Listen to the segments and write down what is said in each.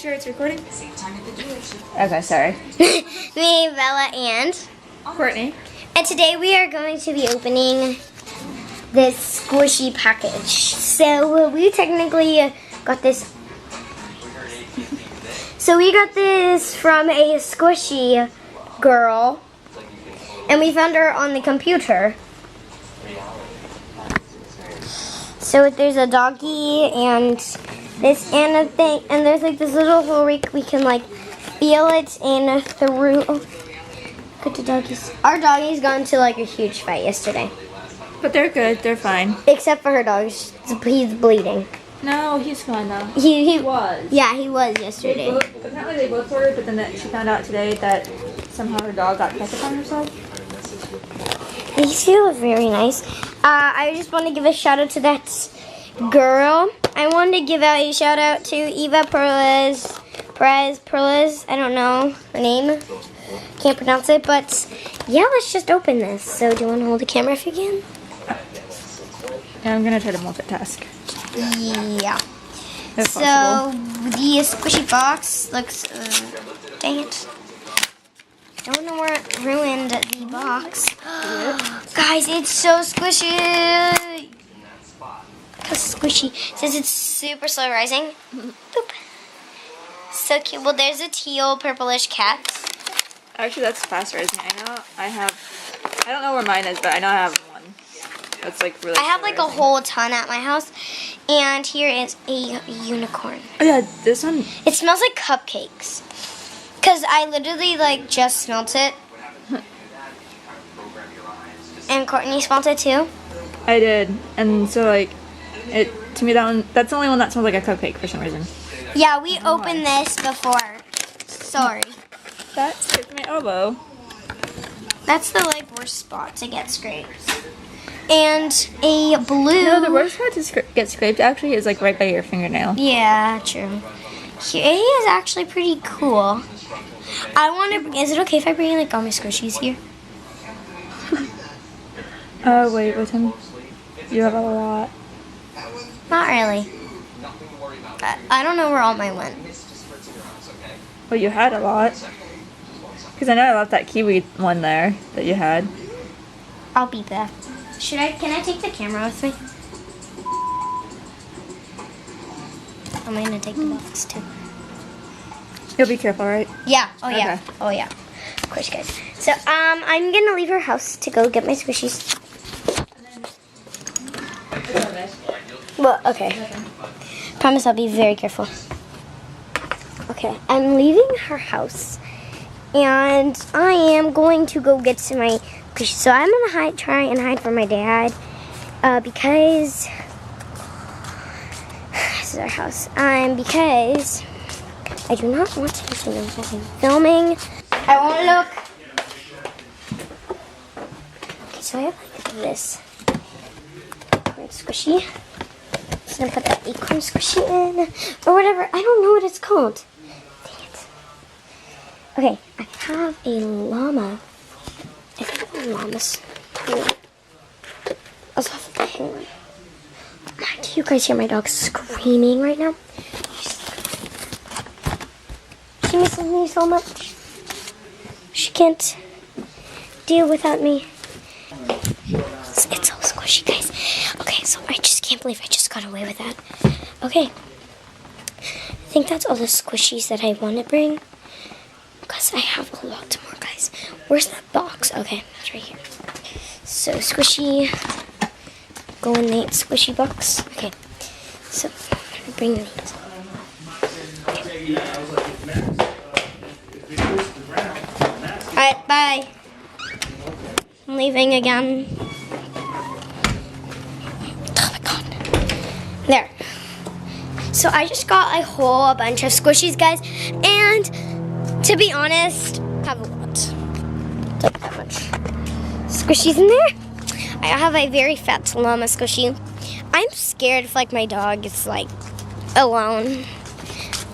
sure it's recording? Okay, sorry. Me, Bella, and Courtney. And today we are going to be opening this squishy package. So we technically got this. So we got this from a squishy girl, and we found her on the computer. So there's a doggy and this and a thing, and there's like this little hole we can like feel it in through. Oh, look at the doggies. Our doggies got into like a huge fight yesterday. But they're good, they're fine. Except for her dog, he's bleeding. No, he's fine though. He was. Yeah, he was yesterday. Apparently they both were, but then she found out today that somehow her dog got pecked upon herself. These two look very nice. I just want to give a shout out to that girl. I wanted to give out a shout out to Eva Perez. I don't know her name. Can't pronounce it, but yeah, let's just open this. So do you want to hold the camera if you can? Yeah, I'm gonna try to multitask. Yeah. If So possible. the squishy box looks. Dang it! Don't know where it ruined the box. Guys, it's so squishy. Squishy. It says it's super slow rising. Boop. So cute. Well, there's a teal purplish cat. Actually, that's fast rising. I don't know where mine is, but I know I have one. That's like really I have like a rising. whole ton at my house. And here is a unicorn. Oh yeah, this one. It smells like cupcakes. Because I literally like just smelt it. And Courtney smelt it too. I did, and so like, to me that's the only one that smells like a cupcake for some reason. Yeah, we opened this before. Sorry. That scraped my elbow. That's the like worst spot to get scraped. And a blue. No, the worst part to get scraped actually is like right by your fingernail. Yeah, true. Here is actually pretty cool. I want to. Is it okay if I bring like all my squishies here? Oh wait, with him, you have a lot. Not really. I don't know where all mine went. Well, you had a lot. Because I know I left that kiwi one there that you had. I'll beep that. Can I take the camera with me? I'm gonna take the box too. You'll be careful, right? Yeah. Oh yeah. Okay. Oh yeah. Of course, guys. So I'm gonna leave her house to go get my squishies. Well, okay. Promise I'll be very careful. Okay, I'm leaving her house, and I am going to go get to my squishies. So I'm gonna try and hide from my dad, because this is our house. Because I do not want him to know that I'm filming. I won't look. Okay, so I have like this squishy. Just gonna put that acorn squishy in, or whatever. I don't know what it's called. Dang it. Okay, I have a llama. I think the llama's cool. I also have a penguin. Do you guys hear my dog screaming right now? She misses me so much. She can't deal without me. It's so squishy, guys. Okay, so I just can't believe I just got away with that. Okay. I think that's all the squishies that I want to bring. Because I have a lot more, guys. Where's that box? Okay, it's right here. So, squishy. Go in the squishy box. Okay. So, I'm bring these. Okay. Alright, bye. I'm leaving again. Oh my god. There. So I just got a whole bunch of squishies, guys. And to be honest, I have a lot. It's like that much squishies in there. I have a very fat llama squishy. I'm scared if like my dog is like alone.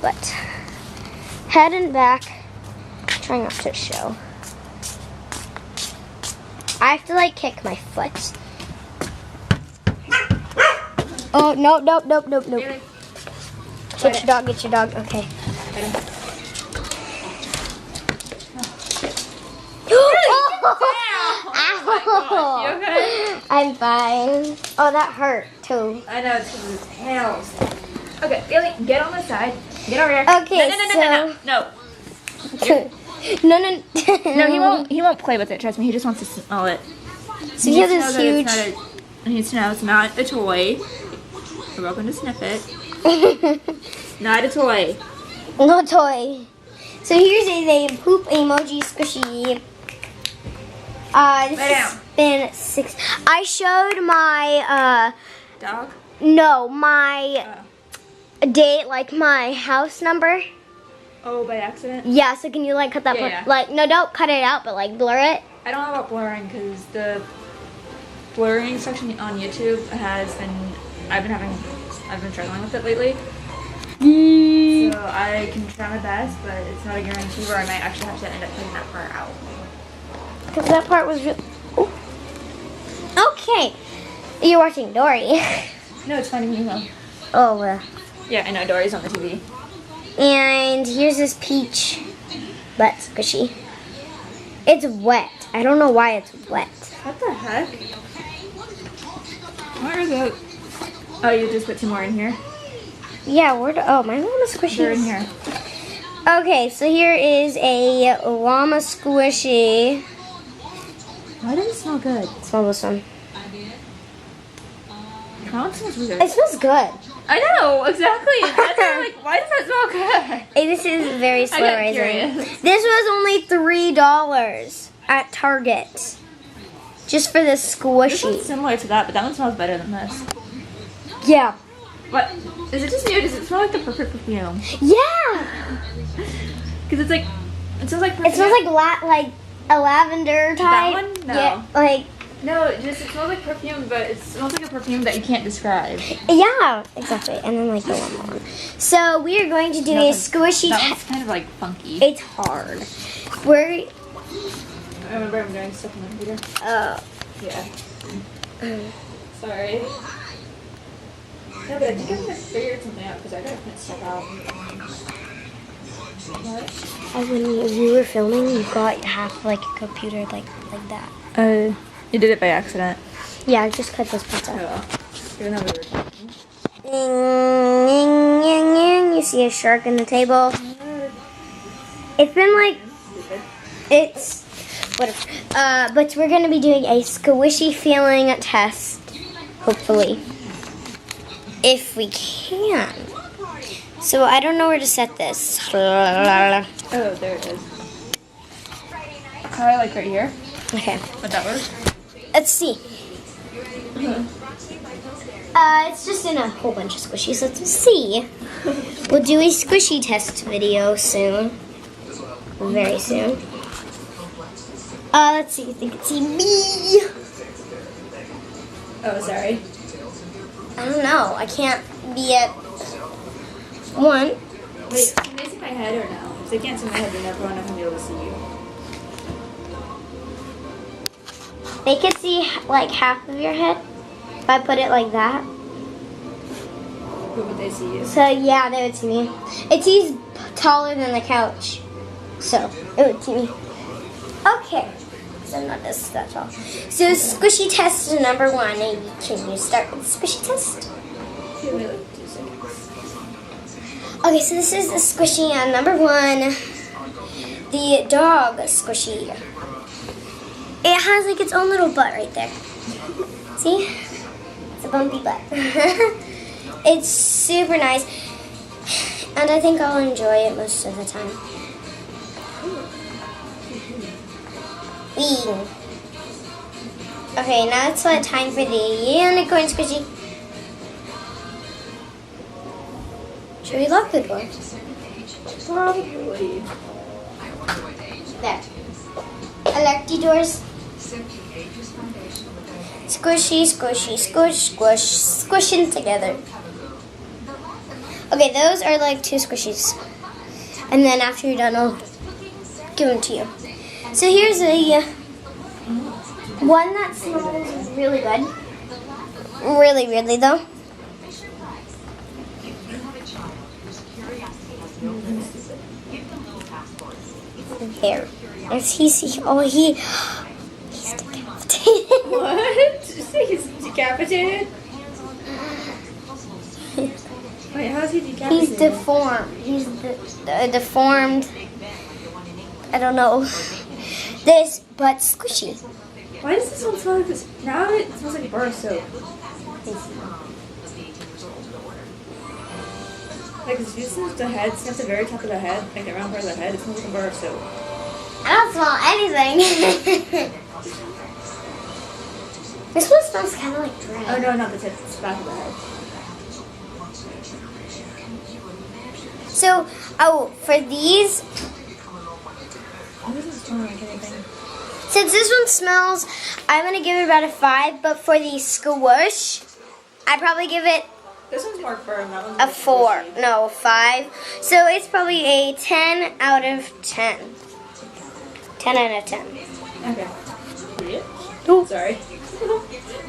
But heading back. Trying not to show. I have to like kick my foot. Oh, no. Get your dog, Okay. Ow! You okay? I'm fine. Oh, that hurt too. I know, it's because of his tails. Okay, Bailey, get on the side. Get over here. Okay, No. No. No, he won't play with it, trust me. He just wants to smell it. So he has this huge... He needs to know it's not a toy. You're welcome to sniff it. Not a toy. No toy. So here's a poop emoji squishy. This has been 6. I showed my Dog? no, my date, like my house number. Oh, by accident? Yeah, so can you like cut that part? Yeah. Like, no, don't cut it out, but like blur it. I don't know about blurring because the blurring section on YouTube has been, I've been struggling with it lately. So I can try my best, but it's not a guarantee where I might actually have to end up cutting that part out. Because that part was really... Okay. You're watching Dory. No, it's finding Nemo. Oh, well. Yeah, I know, Dory's on the TV. And here's this peach butt squishy. It's wet. I don't know why it's wet. What the heck? Where is it? Oh, you just put 2 more in here? Yeah, oh, my llama squishy. They're in here. Okay, so here is a llama squishy. Why does it smell good? Smell this one. That one smells weird. It smells good. I know, exactly. That's why I'm like, why does that smell good? Hey, this is very slow got rising. curious. This was only $3 at Target. Just for this This squishy. one's similar to that, but that one smells better than this. Yeah. What? Is it just me or does it smell like the perfect perfume? Yeah. Because it's like, it smells like perfume. It smells like a lavender type. That one? No. Yeah, like. No, it smells like perfume, but it smells like a perfume that you can't describe. Yeah, exactly. And then like the one. So we are going to do a squishy. That one's kind of like funky. It's hard. We're. I remember I'm doing stuff on the computer. Yeah. Sorry. No, but I think I just figured something out because I gotta print stuff out. What? When you were filming, you got half like a computer like that. You did it by accident. Yeah, I just cut this part out. Oh. Even though we were talking. You see a shark in the table. It's been like it's whatever. But we're gonna be doing a squishy feeling test, hopefully, if we can. So I don't know where to set this. Oh, there it is. Probably like right here. Okay. Would that work? Let's see. It's just in a whole bunch of squishies. Let's see. We'll do a squishy test video soon. Very soon. Let's see if you can see me. Oh, sorry. I don't know. I can't be at 1. Wait, can they see my head or no? If they can't see my head, then everyone not gonna be able to see you. They could see like half of your head if I put it like that. Who would they see you? So yeah, they would see me. It's taller than the couch, so it would see me. Okay, so not this that tall. So squishy test number 1. Can you start with the squishy test? Okay, wait like 2 seconds. Okay, so this is the squishy number 1, the dog squishy. It has like its own little butt right there. See? It's a bumpy butt. It's super nice. And I think I'll enjoy it most of the time. Wee. Okay, now it's time for the unicorn squishy. Should we lock the door? Probably. There. I locked the doors. Squishy, squishy, squish, squish, squishing together. Okay, those are like 2 squishies. And then after you're done, I'll give them to you. So here's a one that smells really good. Really, really though. there. As he's decapitated. What? Did you say he's decapitated? Wait, how is he decapitated? He's deformed. He's deformed. I don't know. This, but squishy. Why does this one smell like this? Now it smells like bar soap. Like, if you sniff the head, sniff the very top of the head, like the round part of the head, it smells like a bar of soap. I don't smell anything. This one smells kind of like bread. Oh no, not the tip, it's the back of the head. So, for these, It doesn't smell like anything. since this one smells, I'm going to give it about a 5. But for the squish, I'd probably give it This one's more firm, that one's a more 4. squishy. No, 5. So it's probably a 10 out of 10. 10 out of 10. Okay. Yeah. Ooh. Sorry.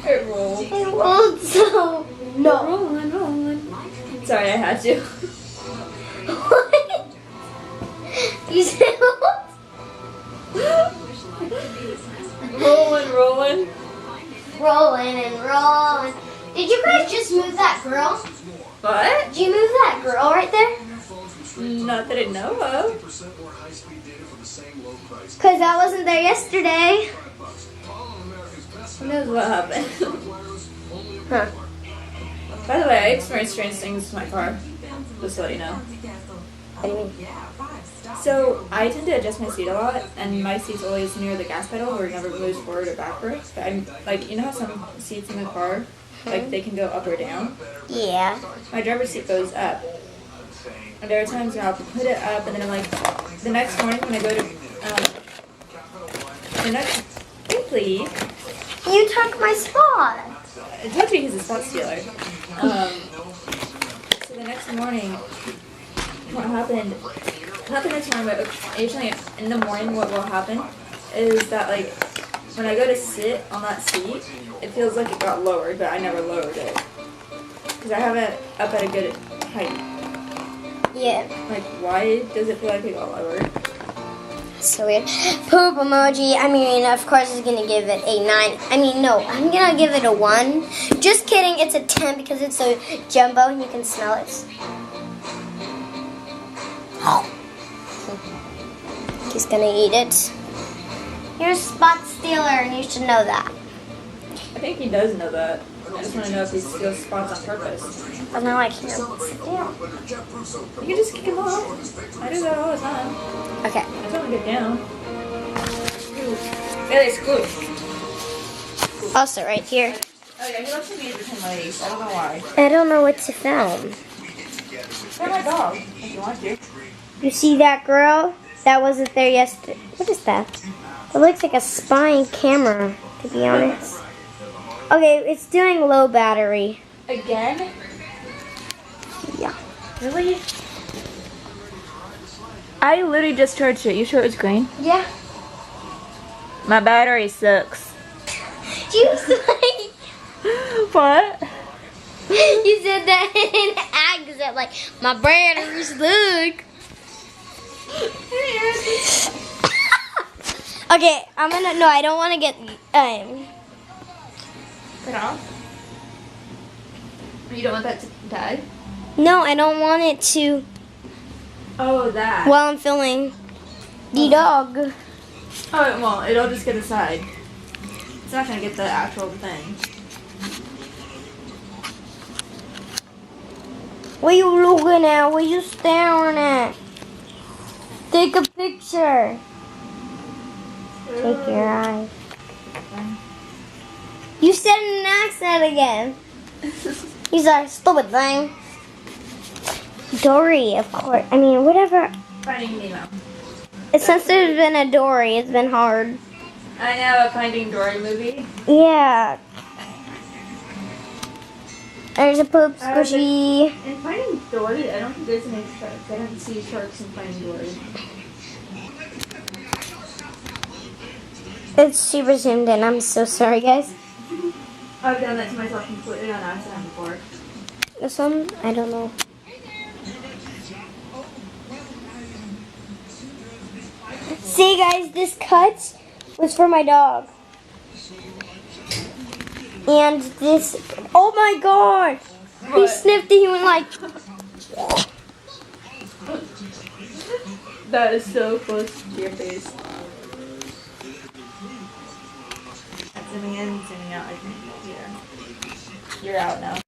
It rolled. I rolled so... No. Rolling. Sorry, I had to. What? You said what? Rolling. Rolling and rolling. Did you guys just move that girl? What? Did you move that girl right there? Not that I know of. Because I wasn't there yesterday. Who knows what happened? Huh. By the way, I experienced strange things with my car. Just to let you know. What do you mean? So, I tend to adjust my seat a lot, and my seat's always near the gas pedal where it never moves forward or backwards. But I'm, like, you know how some seats in the car, like, they can go up or down? Yeah. My driver's seat goes up. And there are times when I'll put it up, and then I'm like, the next morning when I go to, hey, please. You took my spot. I told you he's a spot stealer. So the next morning, what happened, not the next morning, but occasionally in the morning what will happen is that, like, when I go to sit on that seat, it feels like it got lowered, but I never lowered it. Because I have it up at a good height. Yeah. Like, why does it feel like it got lowered? So weird. Poop emoji. I mean, of course, it's gonna give it a 9. I mean, no, I'm gonna give it a 1. Just kidding. It's a 10 because it's a jumbo and you can smell it. He's gonna eat it. You're a spot stealer, and you should know that. I think he does know that. I just want to know if he steals spots on purpose. But now I can't. Yeah. You can just kick him off. I do that all the time. Okay. I don't get down. Really squished. Also, right here. Oh yeah, he likes to be in between legs. I don't know why. I don't know what to film. They're my dog, if you want to. You see that girl? That wasn't there yesterday. What is that? It looks like a spying camera, to be honest. Okay, it's doing low battery. Again? Yeah. Really? I literally just charged it. You sure it was green? Yeah. My battery sucks. You said What? you said that in accent, like my batteries look. Okay, I'm gonna. No, I don't want to get. Put off? You don't want that to die? No, I don't want it to. Oh, that. While I'm filming the dog. Oh, it won't. It'll just get aside. It's not gonna get the actual thing. What you looking at? What you staring at? Take a picture. Take your eyes. You said an accent again. He's like, stupid thing. Dory, of course. I mean, whatever. Finding Nemo. Since there's been a Dory, it's been hard. I know, a Finding Dory movie. Yeah. There's a poop squishy. In Finding Dory, I don't think there's any sharks. I don't see sharks in Finding Dory. It's super zoomed in. I'm so sorry, guys. I've done that to myself completely on accident before. This one, I don't know. See, guys, this cut was for my dog. And this, oh my god! He What? sniffed it, he went like, That is so close to your face. Zooming in, zooming out, I think. Yeah. You're out now.